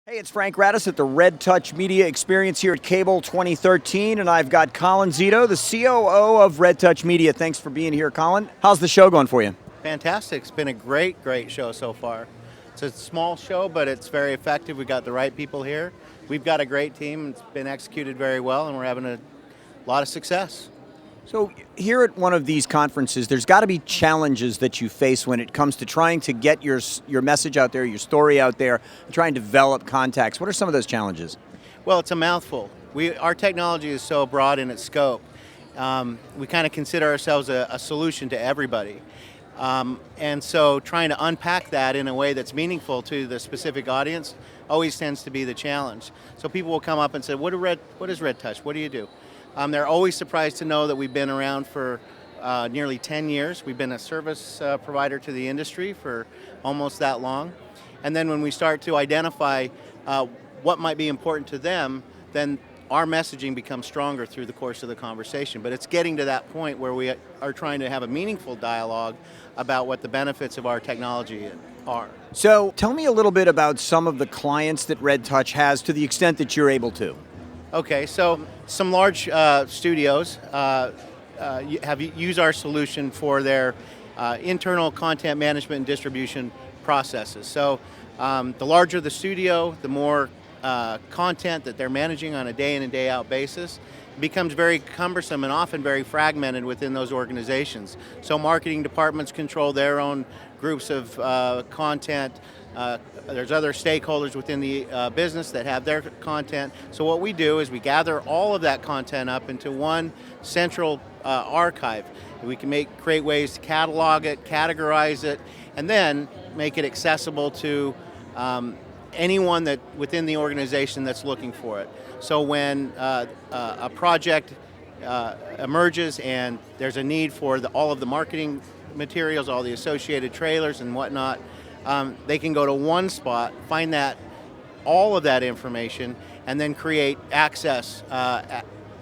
Hey, it's Frank Radice at the Red Touch Media Experience here at Cable 2013, and I've got Collin Zito, the COO of Red Touch Media. Thanks for being here, Collin. How's the show going for you? Fantastic. It's been a great show so far. It's a small show, but it's very effective. We've got the right people here. We've got a great team. It's been executed very well, and we're having a lot of success. So here at one of these conferences, there's got to be challenges that you face when it comes to trying to get your message out there, your story out there, and trying to develop contacts. What are some of those challenges? Well, it's a mouthful. Our technology is so broad in its scope. We kind of consider ourselves a solution to everybody. And so trying to unpack that in a way that's meaningful to the specific audience always tends to be the challenge. So people will come up and say, what is Red Touch? What do you do? They're always surprised to know that we've been around for nearly 10 years. We've been a service provider to the industry for almost that long. And then when we start to identify what might be important to them, then our messaging becomes stronger through the course of the conversation. But it's getting to that point where we are trying to have a meaningful dialogue about what the benefits of our technology are. So tell me a little bit about some of the clients that Red Touch has to the extent that you're able to. Okay, so some large studios have used our solution for their internal content management and distribution processes. So the larger the studio, the more content that they're managing on a day in and day out basis. It becomes very cumbersome and often very fragmented within those organizations. So marketing departments control their own groups of content. There's other stakeholders within the business that have their content. So what we do is we gather all of that content up into one central archive. We can create ways to catalog it, categorize it, and then make it accessible to anyone that within the organization that's looking for it. So when a project emerges and there's a need for all of the marketing materials, all the associated trailers and whatnot, they can go to one spot, find all of that information, and then create access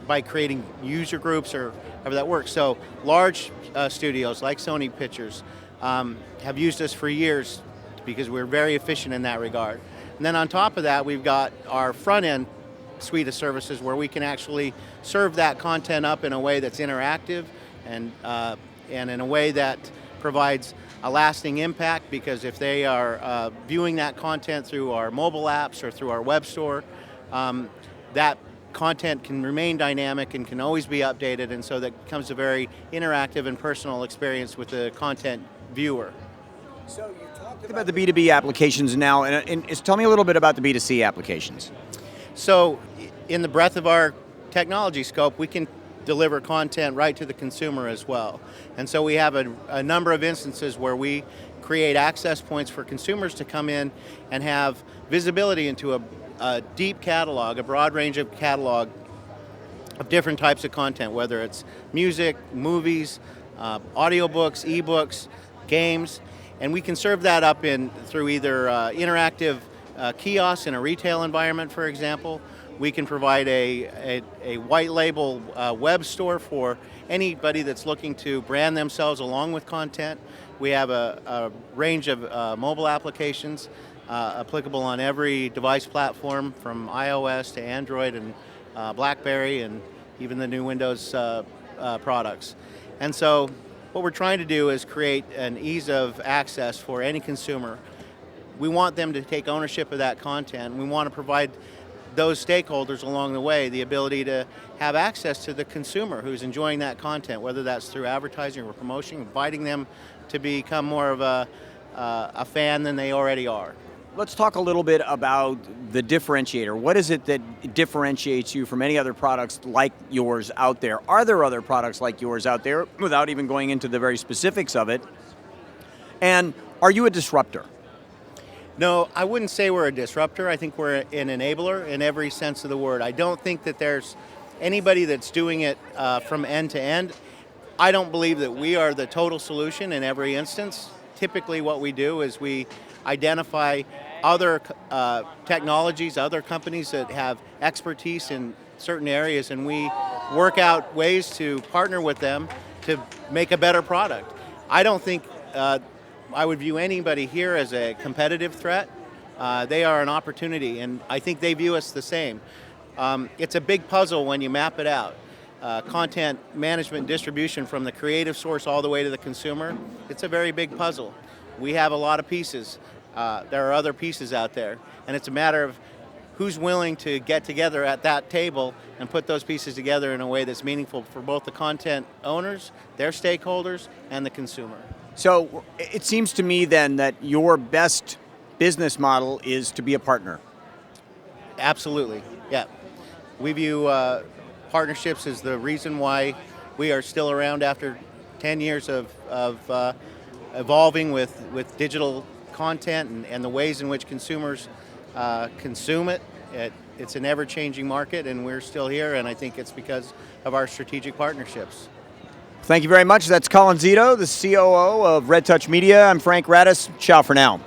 by creating user groups or however that works. So large studios like Sony Pictures have used us for years because we're very efficient in that regard. And then on top of that, we've got our front-end suite of services where we can actually serve that content up in a way that's interactive and in a way that provides a lasting impact, because if they are viewing that content through our mobile apps or through our web store, that content can remain dynamic and can always be updated, and so that becomes a very interactive and personal experience with the content viewer. So you talked about the B2B applications now, and tell me a little bit about the B2C applications. So in the breadth of our technology scope, we can deliver content right to the consumer as well. And so we have a number of instances where we create access points for consumers to come in and have visibility into a deep catalog, a broad range of catalog of different types of content, whether it's music, movies, audiobooks, ebooks, games, and we can serve that up through either interactive kiosks in a retail environment, for example. We can provide a white label web store for anybody that's looking to brand themselves along with content. We have a range of mobile applications applicable on every device platform, from iOS to Android and BlackBerry and even the new Windows products. And so what we're trying to do is create an ease of access for any consumer. We want them to take ownership of that content. We want to provide those stakeholders along the way the ability to have access to the consumer who's enjoying that content, whether that's through advertising or promotion, inviting them to become more of a fan than they already are. Let's talk a little bit about the differentiator. What is it that differentiates you from any other products like yours out there? Are there other products like yours out there, without even going into the very specifics of it? And are you a disruptor? No, I wouldn't say we're a disruptor. I think we're an enabler in every sense of the word. I don't think that there's anybody that's doing it from end to end. I don't believe that we are the total solution in every instance. Typically what we do is we identify other technologies, other companies that have expertise in certain areas, and we work out ways to partner with them to make a better product. I don't think I would view anybody here as a competitive threat. They are an opportunity, and I think they view us the same. It's a big puzzle when you map it out. Content management and distribution from the creative source all the way to the consumer, it's a very big puzzle. We have a lot of pieces. There are other pieces out there, and it's a matter of who's willing to get together at that table and put those pieces together in a way that's meaningful for both the content owners, their stakeholders, and the consumer. So it seems to me then that your best business model is to be a partner. Absolutely, yeah. We view partnerships as the reason why we are still around after 10 years of evolving with digital content and the ways in which consumers consume it. It's an ever-changing market, and we're still here, and I think it's because of our strategic partnerships. Thank you very much. That's Collin Zito, the COO of Red Touch Media. I'm Frank Radice. Ciao for now.